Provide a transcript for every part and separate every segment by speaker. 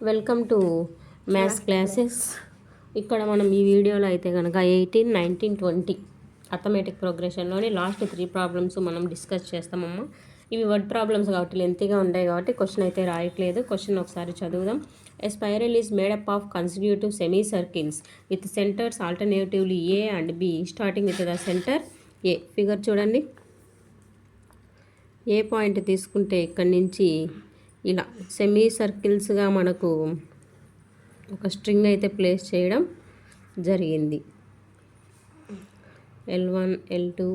Speaker 1: Welcome to maths classes. ఇక్కడ మనం ఈ వీడియోలో అయితే కనుక 18, 19, 20 అథమెటిక్ ప్రోగ్రెషన్లోని లాస్ట్ 3 ప్రాబ్లమ్స్ మనం డిస్కస్ చేస్తామమ్మా. ఇవి వర్డ్ ప్రాబ్లమ్స్ కాబట్టి లెంతీగా ఉంటాయి కాబట్టి క్వశ్చన్ అయితే రాయట్లేదు. క్వశ్చన్ ఒకసారి చదువుదాం. A spiral is made up of consecutive semi circles with centres alternatively A and B starting with the centre A. Figure చూడండి. ఏ పాయింట్ తీసుకుంటే ఇక్కడి నుంచి ఇలా సెమీ సర్కిల్స్గా మనకు ఒక స్ట్రింగ్ అయితే ప్లేస్ చేయడం జరిగింది. L1, L2,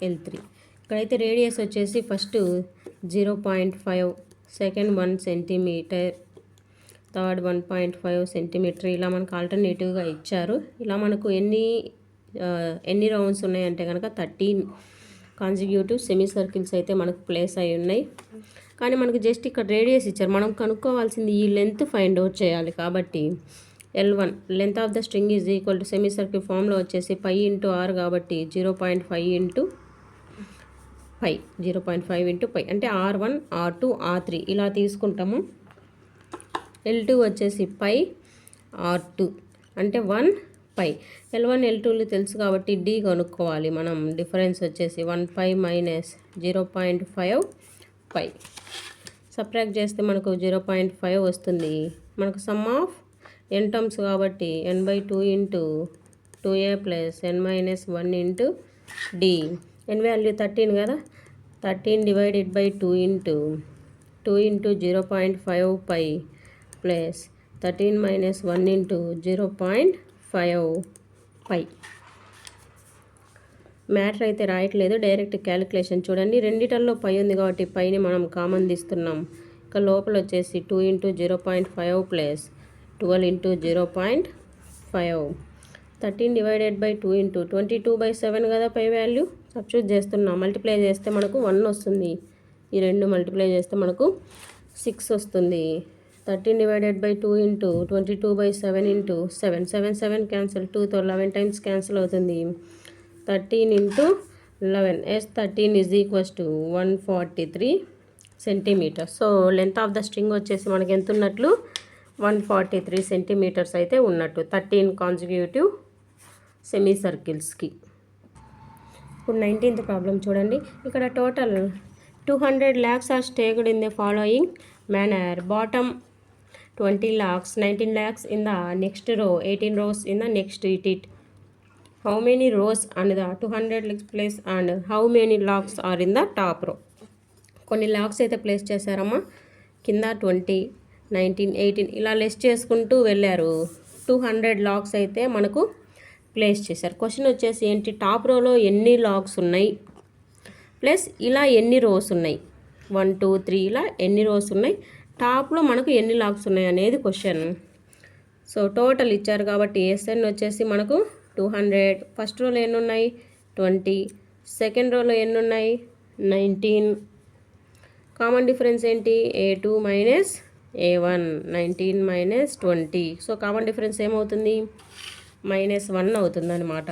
Speaker 1: L3. ఇక్కడైతే రేడియస్ వచ్చేసి first 0.5, second 1 centimeter, third 1.5 centimeter ఇలా మనకు ఆల్టర్నేటివ్గా ఇచ్చారు. ఇలా మనకు ఎన్ని రౌండ్స్ ఉన్నాయంటే కనుక 13 కాన్సిక్యూటివ్ సెమీ సర్కిల్స్ అయితే మనకు ప్లేస్ అయి ఉన్నాయి. కానీ మనకు జస్ట్ ఇక్కడ రేడియస్ ఇచ్చారు. మనం కనుక్కోవాల్సింది ఈ లెంత్ ఫైండ్ అవుట్ చేయాలి. కాబట్టి L1 length of the string is equal to semi circle ఫామ్లో వచ్చేసి π ఇంటూ r కాబట్టి 0.5 ఇంటూ π, 0.5 ఇంటూ π అంటే R1, R2, R3 ఇలా తీసుకుంటాము. L2 వచ్చేసి π R2 అంటే 1 π. L1, L2లు తెలుసు కాబట్టి D కనుక్కోవాలి మనం. డిఫరెన్స్ వచ్చేసి 1 π మైనస్ 0.5 π. సబ్ట్రాక్ట్ చేస్తే మనకు 0.5 వస్తుంది. మనకు సమ్ ఆఫ్ n టర్మ్స్ కాబట్టి n/2 into 2a plus n minus 1 into d. n value 13 కదా, 13 divided by 2 into 0.5 π plus 13 minus 1 into 0.5 π. Matter అయితే రాయట్లేదు, డైరెక్ట్ క్యాలిక్యులేషన్ చూడండి. రెండిటల్లో పై ఉంది కాబట్టి పైని మనం కామన్ తీస్తున్నాం. ఇక లోపల వచ్చేసి 2 into 0.5 plus 12 into 0.5. 13 divided by 2 into 22/7 కదా పై వాల్యూ. సబ్స్టిట్యూట్ చేస్తున్నాం. మల్టిప్లై చేస్తే మనకు 1 వస్తుంది. ఈ రెండు మల్టిప్లై చేస్తే మనకు 6 వస్తుంది. 13 divided by 2 into 22/7 into 7, 7, 7 cancel, 2తో 11 టైమ్స్ క్యాన్సిల్ అవుతుంది. 13 into 11 13 is equals to 143 centimeters. So length of the string వచ్చేసి మనకి ఎంత ఉన్నట్లు 143 సెంటీమీటర్స్ అయితే ఉన్నట్టు 13 కాన్సిక్యూటివ్ సెమీ సర్కిల్స్కి. ఇప్పుడు 19th ప్రాబ్లం చూడండి. ఇక్కడ total 200 lakhs are stacked in the following manner. Bottom 20 lakhs, 19 lakhs in the next row, 18 rows in the next it. How many rows and the 200 lakhs place and how many lakhs are in the top row. కొన్ని లాక్స్ అయితే place చేశారమ్మా. కింద 20, 19, 18 ఇలా less చేసుకుంటూ వెళ్ళారు. 200 లాక్స్ అయితే మనకు place చేశారు. Question వచ్చేసి ఏంటి, టాప్ రోలో ఎన్ని లాక్స్ ఉన్నాయి ప్లస్ ఇలా ఎన్ని రోస్ ఉన్నాయి, 1, 2, 3 ఇలా ఎన్ని రోస్ ఉన్నాయి, టాప్లో మనకు ఎన్ని లాక్స్ ఉన్నాయి అనేది క్వశ్చన్. సో టోటల్ ఇచ్చారు కాబట్టి SN వచ్చేసి మనకు 200. ఫస్ట్ రోలో ఎన్ని ఉన్నాయి 20, సెకండ్ రోలో ఎన్ని ఉన్నాయి 19. కామన్ డిఫరెన్స్ ఏంటి A2 minus A1, 19 minus 20. So common difference ఏమవుతుంది -1 అవుతుంది అనమాట.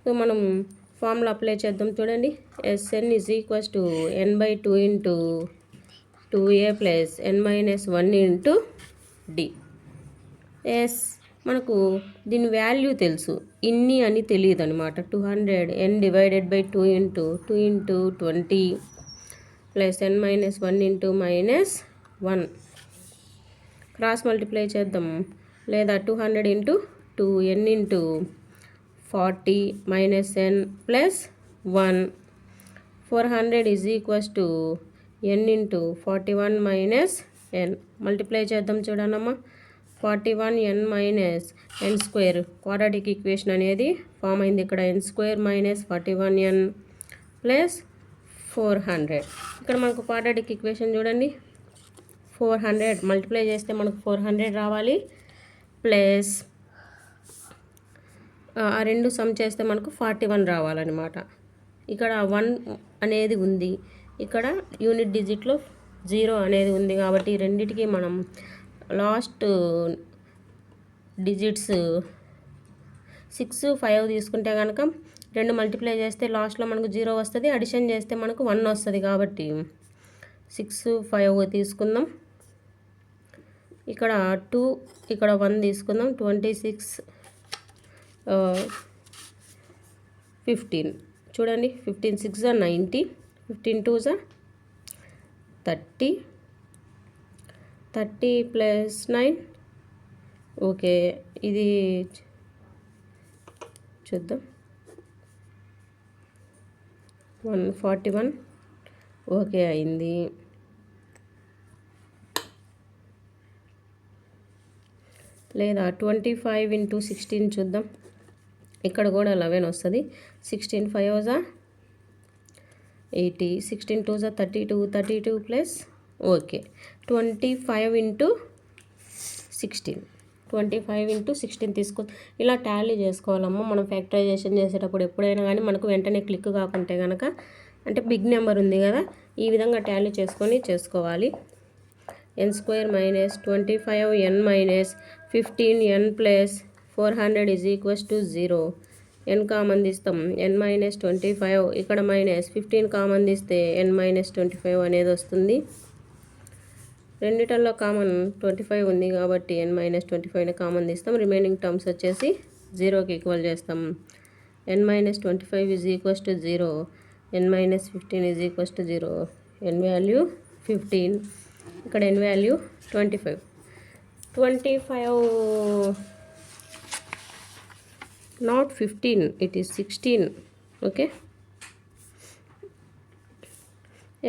Speaker 1: సో మనం ఫార్ములా అప్లై చేద్దాం చూడండి. SN is equals to n/2 into 2a plus n minus 1 into d. S మనకు దీని వాల్యూ తెలుసు, ఇన్ని అని తెలియదు అనమాట. 200 n divided by 2 into 20 plus n minus 1 into -1. Cross multiply చేద్దాం, లేదా 200 into 2 n into 40 minus n plus 1. 400 is equals to n into 41 minus n. Multiply చేద్దాం చూడనమ్మా. 41 n minus n square. Quadratic equation అనేది form అయింది ఇక్కడ. n square minus 41 n plus 400. ఇక్కడ మనకు quadratic equation చూడండి. 400 multiply చేస్తే మనకు 400 రావాలి. ప్లస్ ఆ రెండు సమ్ చేస్తే మనకు 41 రావాలన్నమాట. ఇక్కడ 1 అనేది ఉంది, ఇక్కడ యూనిట్ డిజిట్లో 0 అనేది ఉంది కాబట్టి రెండిటికి మనం లాస్ట్ డిజిట్స్ 6, 5 తీసుకుంటే కనుక 2 మల్టిప్లై చేస్తే లాస్ట్లో మనకు 0 వస్తుంది. అడిషన్ చేస్తే మనకు 1 వస్తుంది కాబట్టి 6, 5 తీసుకుందాం. ఇక్కడ 2 ఇక్కడ 1 తీసుకుందాం. 26 15 చూడండి. 15 6 90, 15 2 30, 30 ప్లస్ 9. ఓకే, ఇది చూద్దాం. 141 ఓకే అయింది. లేదా 25 × 16 చూద్దాం. ఇక్కడ కూడా 11 వస్తుంది. 16 5 80, 16 2 32, 32 ప్లస్ ఓకే 25 × 16, 25 × 16 తీసుకో. ఇలా టాలీ చేసుకోవాలమ్మా మనం ఫ్యాక్టరైజేషన్ చేసేటప్పుడు. ఎప్పుడైనా కానీ మనకు వెంటనే క్లిక్ కాకుంటే కనుక, అంటే బిగ్ నెంబర్ ఉంది కదా, ఈ విధంగా టాలీ చేసుకోవాలి. n² - 25 n - 15 n + 400 = 0. n common తీస్తాం. n - 25 ఇక్కడ -15 కామన్ తీస్తే n - 25 అనేది వస్తుంది. రెండిటల్లో కామన్ 25 ఉంది కాబట్టి n - 25ని కామన్ తీస్తాం. రిమైనింగ్ టర్మ్స్ వచ్చేసి 0కి ఈక్వల్ చేస్తాం. n - 25 = 0, n - 15 = 0. n వాల్యూ 15, ఇక్కడ n value 25. 25 not 15, it is 16. Okay,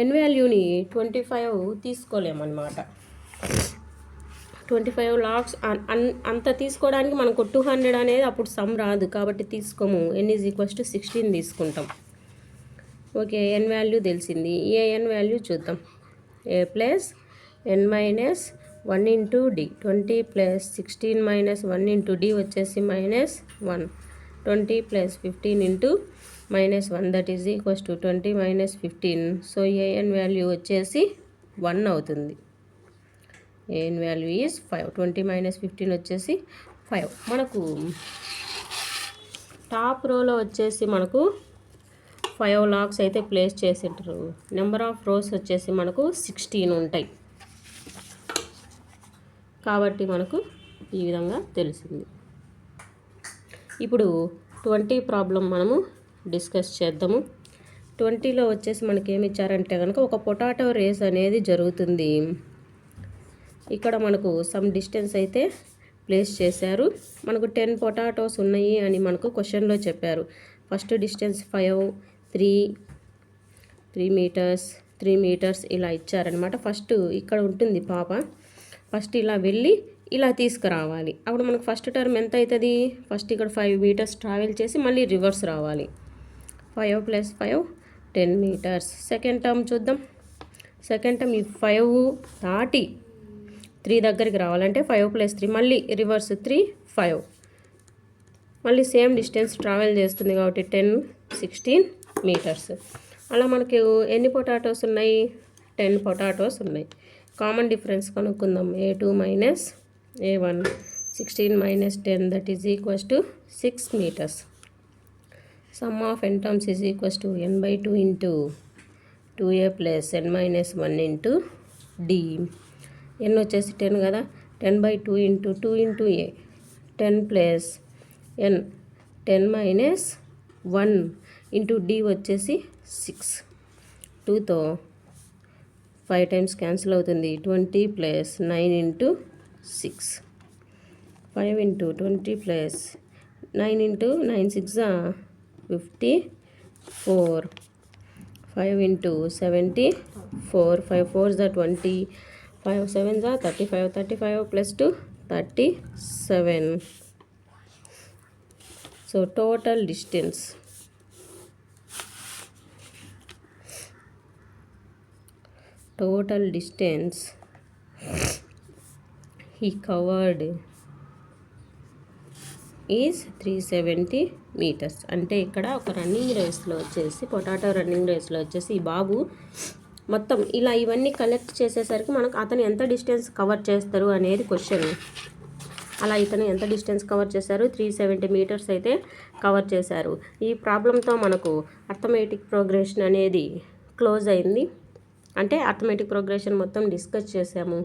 Speaker 1: n వాల్యూని 25 తీసుకోలేమన్నమాట. 25 లాక్స్ అంత తీసుకోవడానికి మనకు 200 అనేది అప్పుడు సమ్ రాదు కాబట్టి తీసుకోము. n = 16 తీసుకుంటాం. ఓకే, n వాల్యూ తెలిసింది. ఏ n వాల్యూ చూద్దాం. a + n - 1 × d. 20 + 16 - 1 × d వచ్చేసి -1. 20 + 15 × -1 that is equals to 20 - 15. So an value వచ్చేసి 1 అవుతుంది. an value is 5. 20 - 15 వచ్చేసి 5. మనకు టాప్ రోలో వచ్చేసి మనకు 5 లాక్స్ అయితే ప్లేస్ చేసింటారు. నెంబర్ ఆఫ్ రోస్ వచ్చేసి మనకు 16 ఉంటాయి కాబట్టి మనకు ఈ విధంగా తెలిసింది. ఇప్పుడు 20 ప్రాబ్లం మనము డిస్కస్ చేద్దాము. 20లో వచ్చేసి మనకి ఏమి ఇచ్చారంటే కనుక ఒక పొటాటో రేస్ అనేది జరుగుతుంది. ఇక్కడ మనకు సమ్ డిస్టెన్స్ అయితే ప్లేస్ చేశారు. మనకు 10 పొటాటోస్ ఉన్నాయి అని మనకు క్వశ్చన్లో చెప్పారు. ఫస్ట్ డిస్టెన్స్ 5, 3 మీటర్స్, 3 మీటర్స్ ఇలా ఇచ్చారనమాట. ఫస్ట్ ఇక్కడ ఉంటుంది పాప. ఫస్ట్ ఇలా వెళ్ళి ఇలా తీసుకురావాలి. అప్పుడు మనకు ఫస్ట్ టర్మ్ ఎంత అవుతుంది? ఫస్ట్ ఇక్కడ 5 మీటర్స్ ట్రావెల్ చేసి మళ్ళీ రివర్స్ రావాలి. 5 + 5 10 మీటర్స్. సెకండ్ టర్మ్ చూద్దాం. సెకండ్ టర్మ్ ఈ 5 దాటి 3 దగ్గరికి రావాలంటే 5 + 3 మళ్ళీ రివర్స్ 3 5 మళ్ళీ సేమ్ డిస్టెన్స్ ట్రావెల్ చేస్తుంది కాబట్టి 10 16 మీటర్స్. అలా మనకు ఎన్ని పొటాటోస్ ఉన్నాయి? 10 పొటాటోస్ ఉన్నాయి. కామన్ డిఫరెన్స్ కనుక్కుందాం. a2 - a1 16 - 10 that is equals to 6 meters. Sum of n terms is equals to n/2 into 2a plus n minus 1 into d. n వచ్చేసి 10 కదా, 10/2 into 2 into a 10 plus n 10 minus 1 into d వచ్చేసి 6. 2తో 5 times cancel అవుతుంది. 20 plus 9 into 6. 5 into 20 plus 9 into 9 6 54. 5 into 74. 5 4s 20. 5 7s 35. 35 plus 2 37. So total distance he covered is 370 meters. అంటే ఇక్కడ ఒక running రేస్లో వచ్చేసి పొటాటో రన్నింగ్ రేస్లో వచ్చేసి ఈ బాబు మొత్తం ఇలా ఇవన్నీ కలెక్ట్ చేసేసరికి మనకు అతను ఎంత డిస్టెన్స్ కవర్ చేస్తారు అనేది క్వశ్చన్. అలా ఇతను ఎంత డిస్టెన్స్ కవర్ చేశారు? 370 మీటర్స్ అయితే కవర్ చేశారు. ఈ ప్రాబ్లంతో మనకు అర్థమెటిక్ ప్రోగ్రెషన్ అనేది క్లోజ్ అయింది. అంటే అర్థమెటిక్ ప్రోగ్రెషన్ మొత్తం డిస్కస్ చేసాము.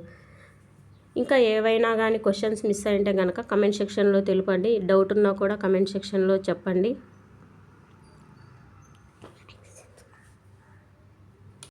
Speaker 1: ఇంకా ఏవైనా కానీ క్వశ్చన్స్ మిస్ అయింటే కనుక కమెంట్ సెక్షన్లో తెలుపండి. డౌట్ ఉన్నా కూడా కమెంట్ సెక్షన్లో చెప్పండి.